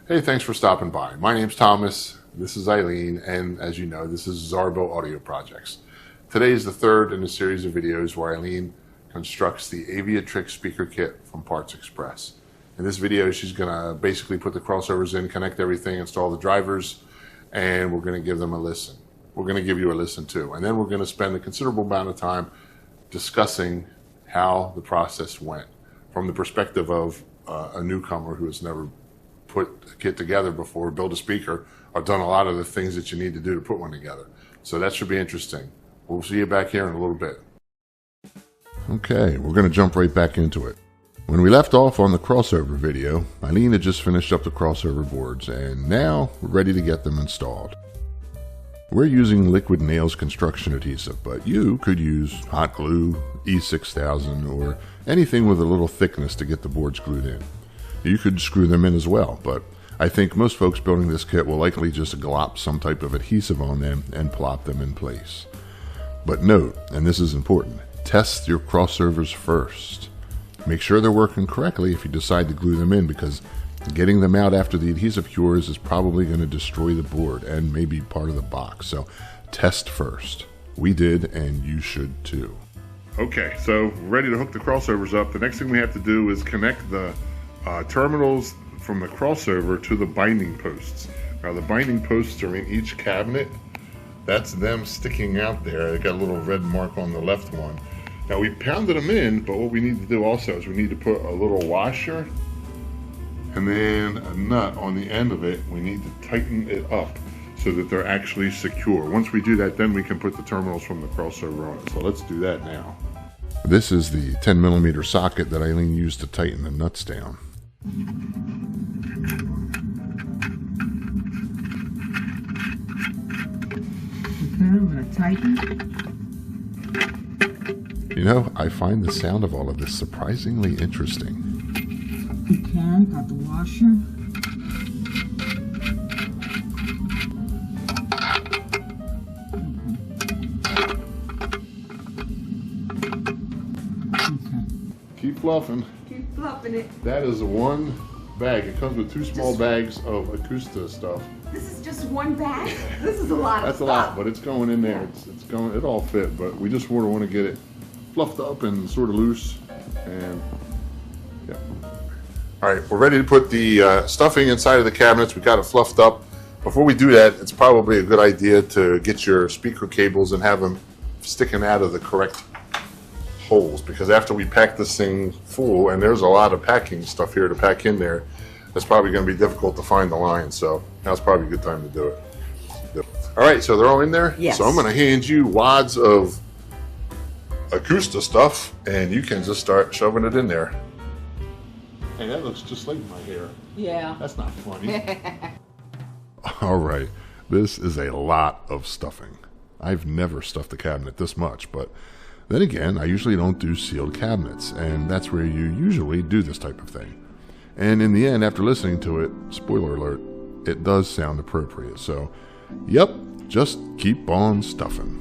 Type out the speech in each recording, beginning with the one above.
Hey, thanks for stopping by. My name's Thomas, this is Eileen, and as you know, this is Zarbo Audio Projects. Today is the third in a series of videos where Eileen constructs the AviaTrix speaker kit from Parts Express. In this video, she's going to basically put the crossovers in, connect everything, install the drivers, and we're going to give them a listen. We're going to give you a listen too, and then we're going to spend a considerable amount of time discussing how the process went from the perspective of a newcomer who has never put a kit together before, build a speaker, or done a lot of the things that you need to do to put one together. So that should be interesting. We'll see you back here in a little bit. Okay, we're going to jump right back into it. When we left off on the crossover video, Eileen had just finished up the crossover boards, and now we're ready to get them installed. We're using liquid nails construction adhesive, but you could use hot glue, E6000, or anything with a little thickness to get the boards glued in. You could screw them in as well, but I think most folks building this kit will likely just glop some type of adhesive on them and plop them in place. But note, and this is important, test your crossovers first. Make sure they're working correctly if you decide to glue them in, because getting them out after the adhesive cures is probably going to destroy the board and maybe part of the box. So test first. We did, and you should too. Okay, so ready to hook the crossovers up. The next thing we have to do is connect the terminals from the crossover to the binding posts. Now the binding posts are in each cabinet. That's them sticking out there. They got a little red mark on the left one. Now we pounded them in, but what we need to do also is we need to put a little washer and then a nut on the end of it. We need to tighten it up so that they're actually secure. Once we do that, then we can put the terminals from the crossover on it. So let's do that now. This is the 10mm socket that Eileen used to tighten the nuts down. Okay, I'm going to tighten. You know, I find the sound of all of this surprisingly interesting. Okay, got the washer. Keep fluffing. Keep fluffing it. That is one bag. It comes with two small bags of Acoustica stuff. This is just one bag? This is a lot That's of stuff. a lot, but it's going in there. It's going. It all fit, but we just want to get it fluffed up and sort of loose. And yeah. All right, we're ready to put the stuffing inside of the cabinets. We got it fluffed up. Before we do that, it's probably a good idea to get your speaker cables and have them sticking out of the correct holes, because after we pack this thing full, and there's a lot of packing stuff here to pack in there, it's probably going to be difficult to find the line. So now's probably a good time to do it. All right, so they're all in there. Yes. So I'm going to hand you wads of Acoustica stuff, and you can just start shoving it in there. Hey, that looks just like my hair. Yeah. That's not funny. All right, this is a lot of stuffing. I've never stuffed a cabinet this much, but then again, I usually don't do sealed cabinets, and that's where you usually do this type of thing. And in the end, after listening to it, spoiler alert, it does sound appropriate. So, yep, just keep on stuffing.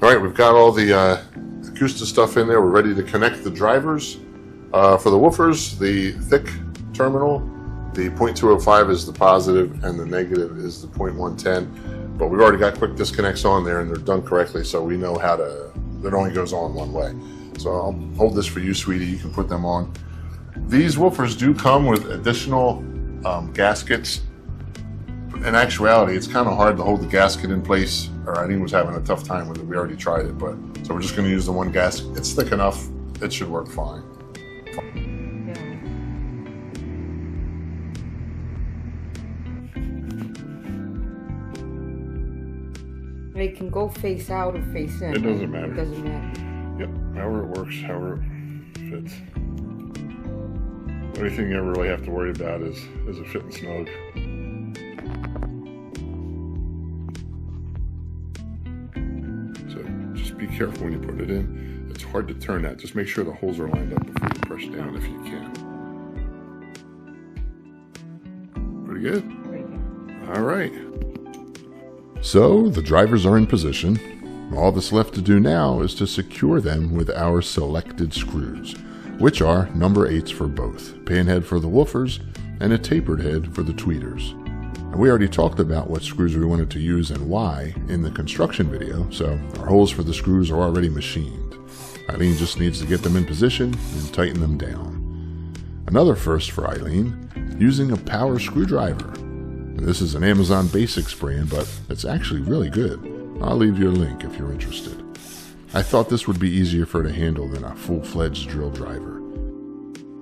All right, we've got all the Acoustica stuff in there. We're ready to connect the drivers. For the woofers, the thick terminal, the 0.205 is the positive, and the negative is the 0.110. But we've already got quick disconnects on there, and they're done correctly, so we know how to. It only goes on one way. So I'll hold this for you, sweetie. You can put them on. These woofers do come with additional gaskets. In actuality, it's kind of hard to hold the gasket in place. Eileen was having a tough time with it. We already tried it, but so we're just going to use the one gasket. It's thick enough. It should work fine. It can go face out or face in. It doesn't matter. It doesn't matter. Yep, however it works, however it fits. The only thing you ever really have to worry about is it fitting snug. So just be careful when you put it in. It's hard to turn that. Just make sure the holes are lined up before you press down if you can. Pretty good? All right. So the drivers are in position. All that's left to do now is to secure them with our selected screws, which are number 8s for both, panhead for the woofers and a tapered head for the tweeters. And we already talked about what screws we wanted to use and why in the construction video, so our holes for the screws are already machined. Eileen just needs to get them in position and tighten them down. Another first for Eileen, using a power screwdriver. This is an Amazon Basics brand, but it's actually really good. I'll leave you a link if you're interested. I thought this would be easier for her to handle than a full-fledged drill driver.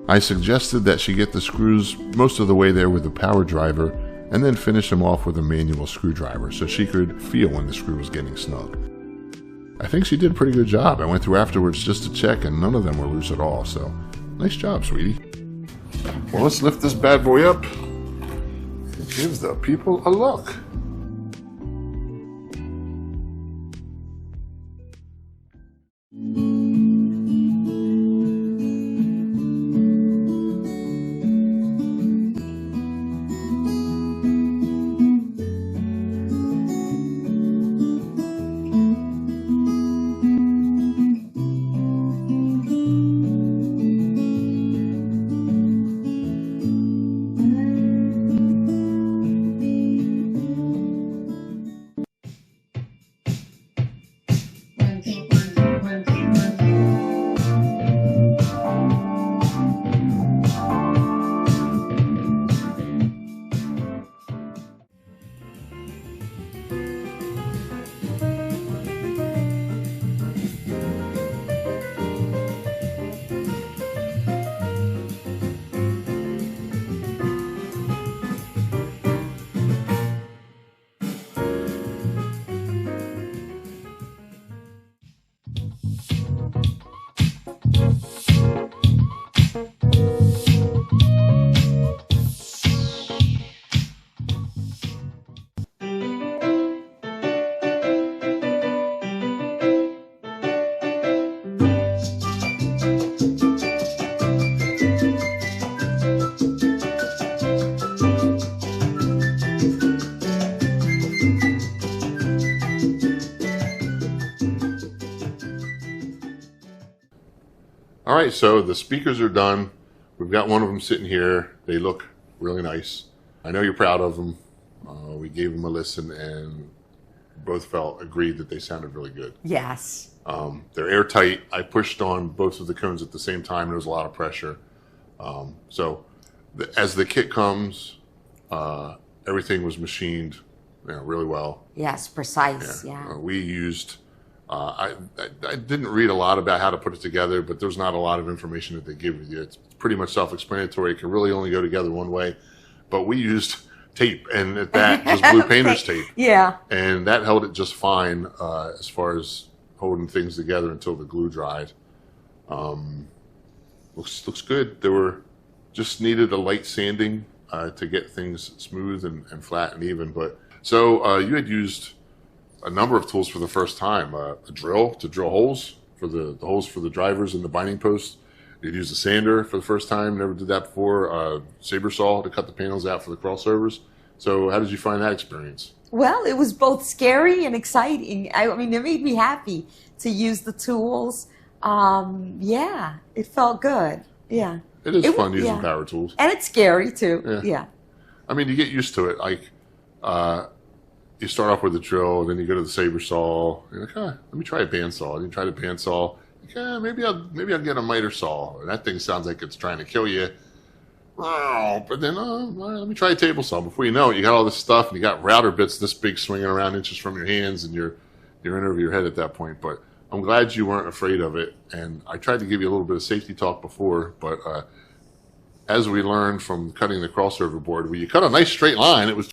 I suggested that she get the screws most of the way there with the power driver and then finish them off with a manual screwdriver so she could feel when the screw was getting snug. I think she did a pretty good job. I went through afterwards just to check and none of them were loose at all, so nice job, sweetie. Well, let's lift this bad boy up and give the people a look. All right, so the speakers are done. We've got one of them sitting here. They look really nice. I know you're proud of them. We gave them a listen and both agreed that they sounded really good. Yes. They're airtight. I pushed on both of the cones at the same time. There was a lot of pressure. As the kit comes, everything was machined really well. Yes, precise, yeah. We used... I didn't read a lot about how to put it together, but there's not a lot of information that they give you. It's pretty much self-explanatory. It can really only go together one way. But we used tape, and at that, just blue painter's tape. Yeah. And that held it just fine as far as holding things together until the glue dried. Looks good. They were just needed a light sanding to get things smooth and flat and even. But so you had used a number of tools for the first time. A drill to drill holes for the holes for the drivers and the binding posts. You'd use a sander for the first time, never did that before. A saber saw to cut the panels out for the crossovers. So how did you find that experience? Well, it was both scary and exciting. I mean, it made me happy to use the tools. Yeah, it felt good. Yeah. It is fun using power tools. And it's scary too. Yeah. I mean, you get used to it. Like, you start off with a drill, then you go to the saber saw. You're like, let me try a bandsaw. And you try the bandsaw. Like, maybe I'll get a miter saw. And that thing sounds like it's trying to kill you. Oh, but then let me try a table saw. Before you know it, you got all this stuff, and you got router bits this big swinging around inches from your hands, and you're in over your head at that point. But I'm glad you weren't afraid of it. And I tried to give you a little bit of safety talk before, but as we learned from cutting the crossover board, when you cut a nice straight line, it was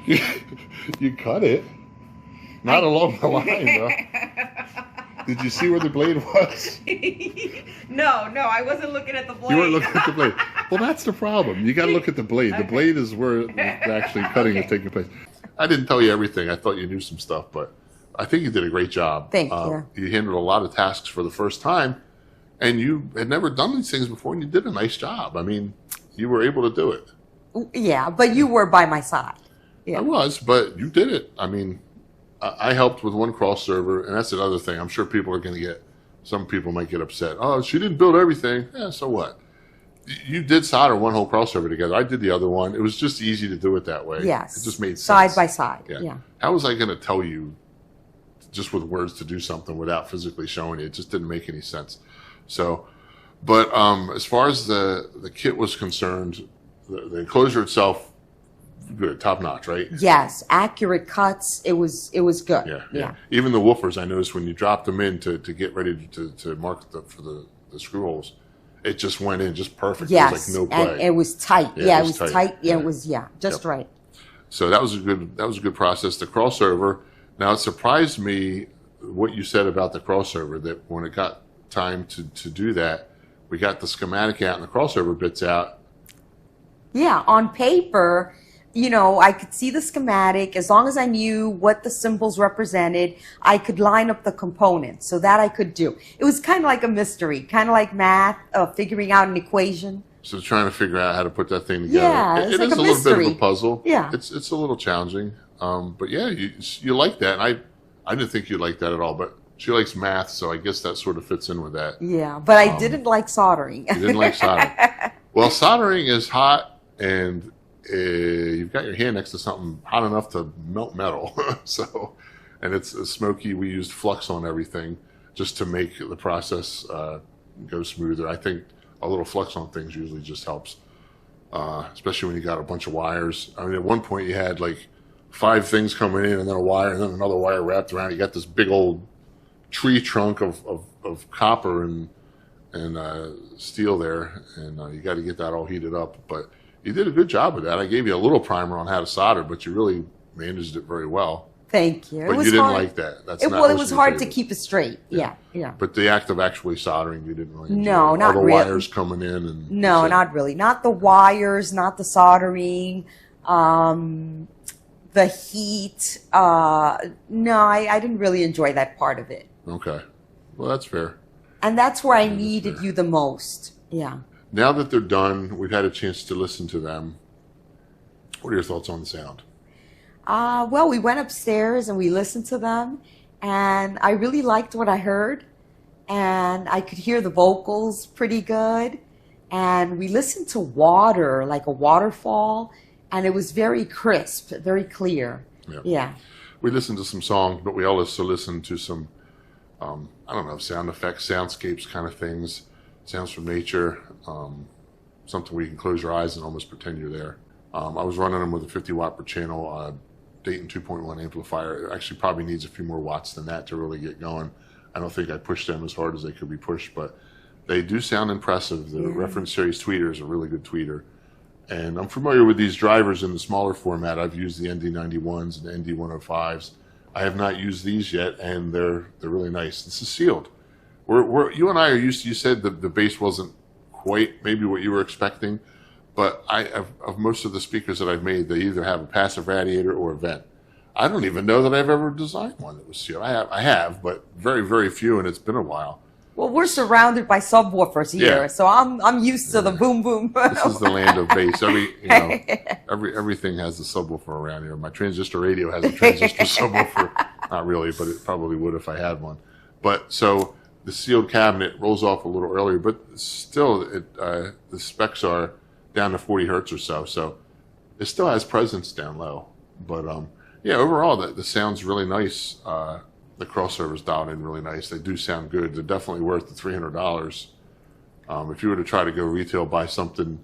you cut it, not along the line though. Did you see where the blade was? No, I wasn't looking at the blade. You weren't looking at the blade. Well, that's the problem. You got to look at the blade. The blade is where the actually cutting is taking place. I didn't tell you everything. I thought you knew some stuff, but I think you did a great job. Thank you. You handled a lot of tasks for the first time, and you had never done these things before, and you did a nice job. I mean, you were able to do it. Yeah, but you were by my side. Yeah. I was, but you did it. I mean, I helped with one crossover, and that's another thing. I'm sure people are going to some people might get upset. Oh, she didn't build everything. Yeah, so what? You did solder one whole crossover together. I did the other one. It was just easy to do it that way. Yes. It just made sense. Side by side. Yeah. How was I going to tell you just with words to do something without physically showing you? It just didn't make any sense. So, but as far as the kit was concerned, the enclosure itself, good, top notch, right? Yes, accurate cuts. It was good. Yeah. Even the woofers, I noticed when you dropped them in to get ready to mark for the screw holes, it just went in just perfect. Yes, it was like no play. and it was tight. Yeah, it was tight. Yeah, it was just Yep. right. So that was a good process. The crossover. Now it surprised me what you said about the crossover, that when it got time to do that, we got the schematic out and the crossover bits out. Yeah, on paper, you know, I could see the schematic. As long as I knew what the symbols represented, I could line up the components. So that I could do. It was kind of like a mystery, kind of like math, figuring out an equation. So trying to figure out how to put that thing together. Yeah, it like is a little bit of a puzzle. Yeah. It's a little challenging. But yeah, you like that. And I didn't think you'd like that at all, but she likes math, so I guess that sort of fits in with that. Yeah, but I didn't like soldering. You didn't like soldering. Well, soldering is hot, and you've got your hand next to something hot enough to melt metal. So, and it's smoky. We used flux on everything just to make the process go smoother. I think a little flux on things usually just helps, especially when you got a bunch of wires. I mean, at one point you had like 5 things coming in, and then a wire, and then another wire wrapped around. You got this big old tree trunk of copper and steel there, and you got to get that all heated up. But you did a good job with that. I gave you a little primer on how to solder, but you really managed it very well. Thank you. But you didn't like that. It was hard to keep it straight. Yeah. But the act of actually soldering, you didn't really enjoy. No, not really. All the wires coming in. And no, not really. Not the wires, not the soldering, the heat. No, I didn't really enjoy that part of it. Okay. Well, that's fair. And that's where I needed you the most. Yeah. Now that they're done, we've had a chance to listen to them. What are your thoughts on the sound? Well, we went upstairs and we listened to them, and I really liked what I heard, and I could hear the vocals pretty good, and we listened to water, like a waterfall, and it was very crisp, very clear. Yeah. We listened to some songs, but we also listened to some, I don't know, sound effects, soundscapes kind of things, sounds from nature, something where you can close your eyes and almost pretend you're there. I was running them with a 50 watt per channel Dayton 2.1 amplifier. It actually probably needs a few more watts than that to really get going. I don't think I pushed them as hard as they could be pushed, but they do sound impressive. The reference series tweeter is a really good tweeter. And I'm familiar with these drivers in the smaller format. I've used the ND91s and the ND105s. I have not used these yet, and they're really nice. This is sealed. You and I are used to, you said the bass wasn't quite maybe what you were expecting, but of most of the speakers that I've made, they either have a passive radiator or a vent. I don't even know that I've ever designed one that was sealed. I have, but very, very few, and it's been a while. Well, we're surrounded by subwoofers here, so I'm used to the boom boom. This is the land of bass. Everything has a subwoofer around here. My transistor radio has a transistor subwoofer. Not really, but it probably would if I had one. But so the sealed cabinet rolls off a little earlier, but still, the specs are down to 40 hertz or so. So it still has presence down low. But yeah, overall, the sound's really nice. The crossover's dialed in really nice. They do sound good. They're definitely worth the $300. If you were to try to go retail, buy something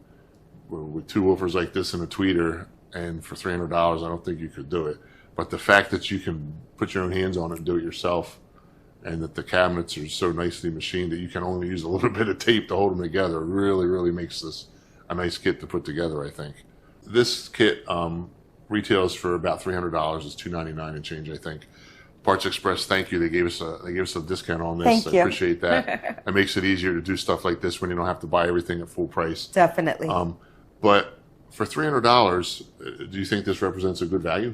with 2 woofers like this and a tweeter, and for $300, I don't think you could do it. But the fact that you can put your own hands on it and do it yourself, and that the cabinets are so nicely machined that you can only use a little bit of tape to hold them together, really, really makes this a nice kit to put together, I think. This kit retails for about $300. It's $299 and change, I think. Parts Express, thank you. They gave us a discount on this. Thank you. I appreciate that. It makes it easier to do stuff like this when you don't have to buy everything at full price. Definitely. But for $300, do you think this represents a good value?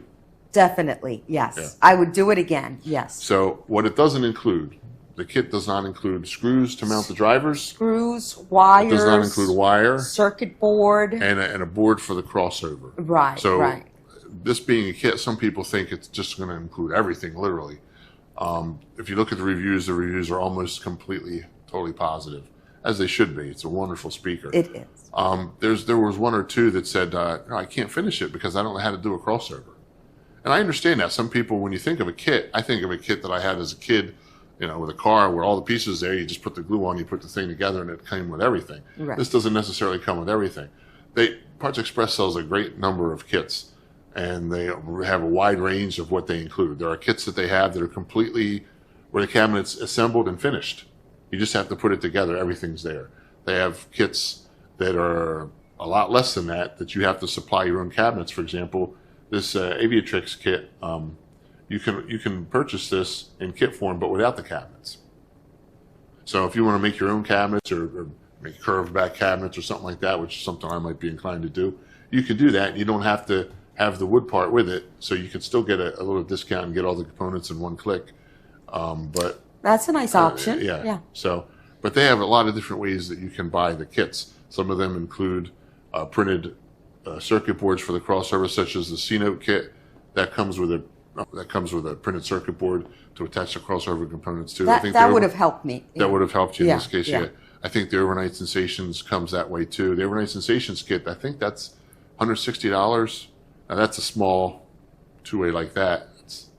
Definitely, yes. Yeah. I would do it again, yes. So what it doesn't include, the kit does not include screws to mount the drivers. Screws, wires. It does not include a wire. Circuit board. And a board for the crossover. Right, so right. This being a kit, some people think it's just going to include everything, literally. If you look at the reviews are almost completely, totally positive. as they should be. It's a wonderful speaker. It is. There was one or two that said, no, I can't finish it because I don't know how to do a crossover. And I understand that. Some people, when you think of a kit, I think of a kit that I had as a kid, with a car where all the pieces there, you just put the glue on, you put the thing together, and it came with everything. Right. This doesn't necessarily come with everything. Parts Express sells a great number of kits, and they have a wide range of what they include. There are kits that they have that are completely where the cabinet's assembled and finished. You just have to put it together. Everything's there. They have kits that are a lot less than that you have to supply your own cabinets. For example, this AviaTrix kit, you can purchase this in kit form, but without the cabinets. So if you want to make your own cabinets or make curved back cabinets or something like that, which is something I might be inclined to do, you can do that. You don't have to have the wood part with it, so you can still get a little discount and get all the components in one click. But that's a nice option. Yeah. So, but they have a lot of different ways that you can buy the kits. Some of them include printed circuit boards for the crossover, such as the C-Note kit that comes with a printed circuit board to attach the crossover components to. That would have helped me. That would have helped you in this case. Yeah. Yeah. I think the Overnight Sensations comes that way too. The Overnight Sensations kit, I think that's $160. Now that's a small two-way like that. It's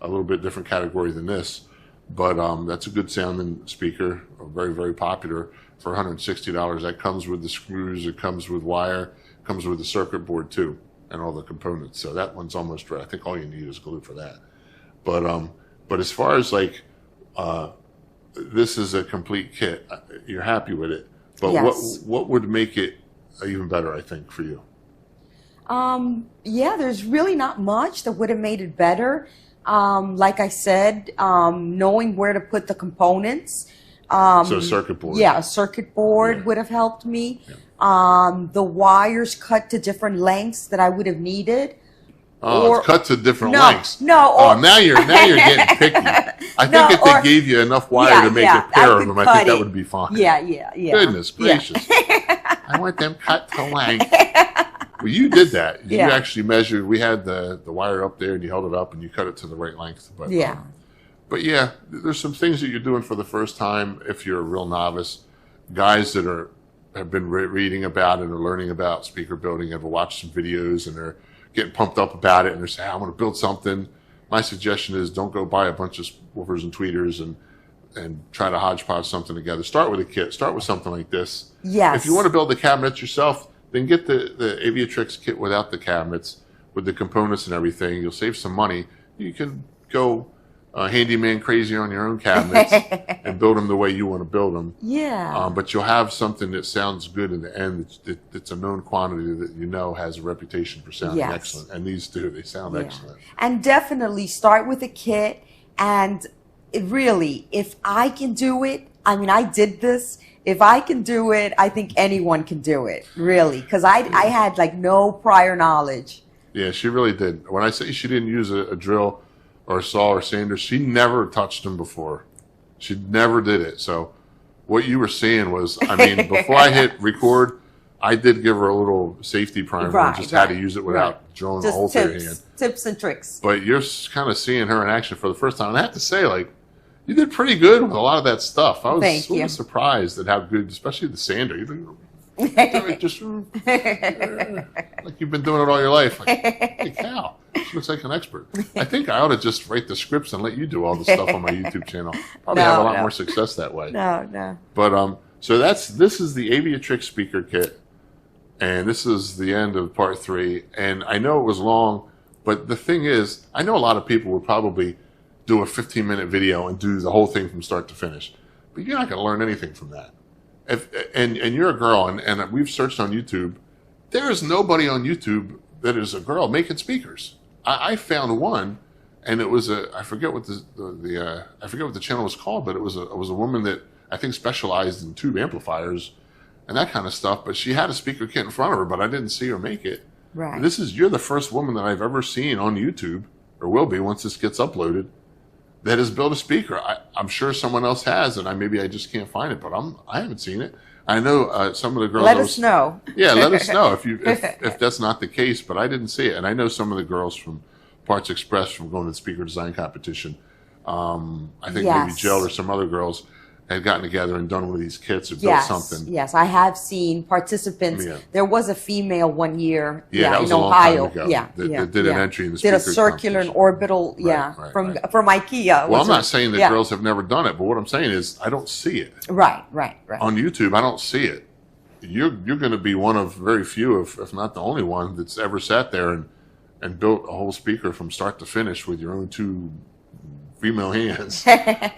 a little bit different category than this, but that's a good sounding speaker, very, very popular for $160. That comes with the screws, it comes with wire, it comes with the circuit board too, and all the components. So that one's almost right. I think all you need is glue for that. But as far as this is a complete kit, you're happy with it. But yes. What would make it even better, I think, for you? Yeah, there's really not much that would have made it better. Like I said, knowing where to put the components. So a circuit board. Yeah, a circuit board would have helped me. Yeah. The wires cut to different lengths that I would have needed. Oh, it's cut to different lengths. No. Now you're getting picky. I think if they gave you enough wire to make a pair of them, I think that would be fine. Yeah. Goodness gracious. I want them cut to length. Well, you did that. You actually measured. We had the wire up there, and you held it up, and you cut it to the right length. But but yeah, there's some things that you're doing for the first time if you're a real novice. Guys that have been reading about it and are learning about speaker building, have watched some videos, and they're getting pumped up about it, and they're saying, I want to build something. My suggestion is don't go buy a bunch of woofers and tweeters and try to hodgepodge something together. Start with a kit. Start with something like this. Yes. If you want to build the cabinets yourself, then get the AviaTrix kit without the cabinets, with the components and everything. You'll save some money. You can go handyman crazy on your own cabinets and build them the way you want to build them. Yeah. But you'll have something that sounds good in the end. It's a known quantity that has a reputation for sounding excellent. And these do. They sound excellent. And definitely start with a kit. And really, if I can do it, I mean, I did this. If I can do it, I think anyone can do it, really. Because I had no prior knowledge. Yeah, she really did. When I say she didn't use a drill or a saw or sander, she never touched them before. She never did it. So what you were saying was, I mean, before I hit record, I did give her a little safety primer on just how to use it without drilling a hole through your hand. Tips and tricks. But you're kind of seeing her in action for the first time. And I have to say, you did pretty good with a lot of that stuff. I was sort of surprised at how good, especially the sander. You just like you've been doing it all your life. Holy cow, she looks like an expert. I think I ought to just write the scripts and let you do all the stuff on my YouTube channel. Probably have a lot more success that way. No. But so this is the AviaTrix speaker kit, and this is the end of part 3. And I know it was long, but the thing is, I know a lot of people would probably do a 15-minute video and do the whole thing from start to finish, but you're not going to learn anything from that. And you're a girl, and we've searched on YouTube. There is nobody on YouTube that is a girl making speakers. I found one, and it was I forget what I forget what the channel was called, but it was a woman that I think specialized in tube amplifiers and that kind of stuff. But she had a speaker kit in front of her, but I didn't see her make it. Right. You're the first woman that I've ever seen on YouTube, or will be once this gets uploaded, that has built a speaker. I'm sure someone else has, and maybe I just can't find it, but I haven't seen it. I know some of the girls. Let us know. Yeah, let us know if that's not the case, but I didn't see it. And I know some of the girls from Parts Express from going to the speaker design competition. I think maybe Jill or some other girls. had gotten together and done one of these kits or Yes, built something. yes, I have seen participants. Yeah. There was a female one year, That was in a long Ohio. time ago. Yeah, that did an entry in the did a speaker circular and competition. orbital, from IKEA. Well, I'm not saying that girls have never done it, but what I'm saying is I don't see it. Right. On YouTube, I don't see it. You're going to be one of very few, if not the only one, that's ever sat there and built a whole speaker from start to finish with your own two female hands.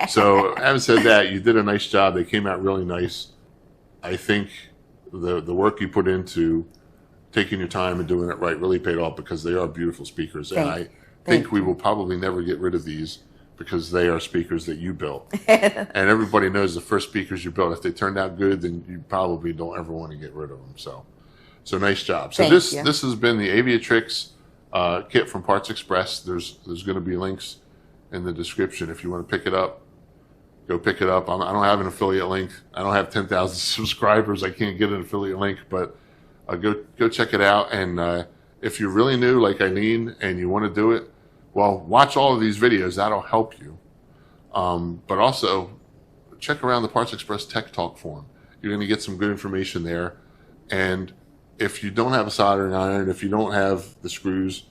So, having said that, you did a nice job. They came out really nice. I think the work you put into taking your time and doing it right really paid off because they are beautiful speakers. And I think we will probably never get rid of these because they are speakers that you built. And everybody knows the first speakers you built, if they turned out good, then you probably don't ever want to get rid of them. So nice job. So this has been the AviaTrix kit from Parts Express. There's going to be links in the description if you want to pick it up. Go pick it up. I don't have an affiliate link. I don't have 10,000 subscribers. I can't get an affiliate link, but go check it out. And if you're really new like Eileen and you want to do it, well, watch all of these videos. That'll help you. But also check around the Parts Express Tech Talk forum. You're going to get some good information there. And if you don't have a soldering iron, if you don't have the screws,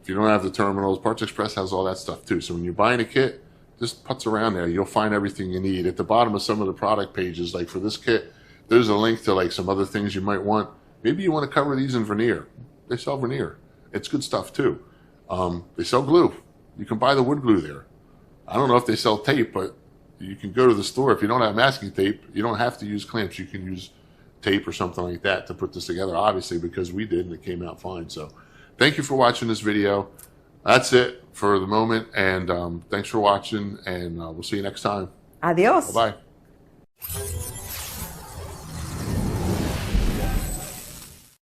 if you don't have the terminals, Parts Express has all that stuff too. So when you're buying a kit, just putz around there. You'll find everything you need. At the bottom of some of the product pages, like for this kit, there's a link to like some other things you might want. Maybe you want to cover these in veneer. They sell veneer. It's good stuff too. They sell glue. You can buy the wood glue there. I don't know if they sell tape, but you can go to the store. If you don't have masking tape, you don't have to use clamps. You can use tape or something like that to put this together, obviously, because we did and it came out fine. So thank you for watching this video. That's it for the moment, and thanks for watching, and we'll see you next time. Adios. Bye-bye.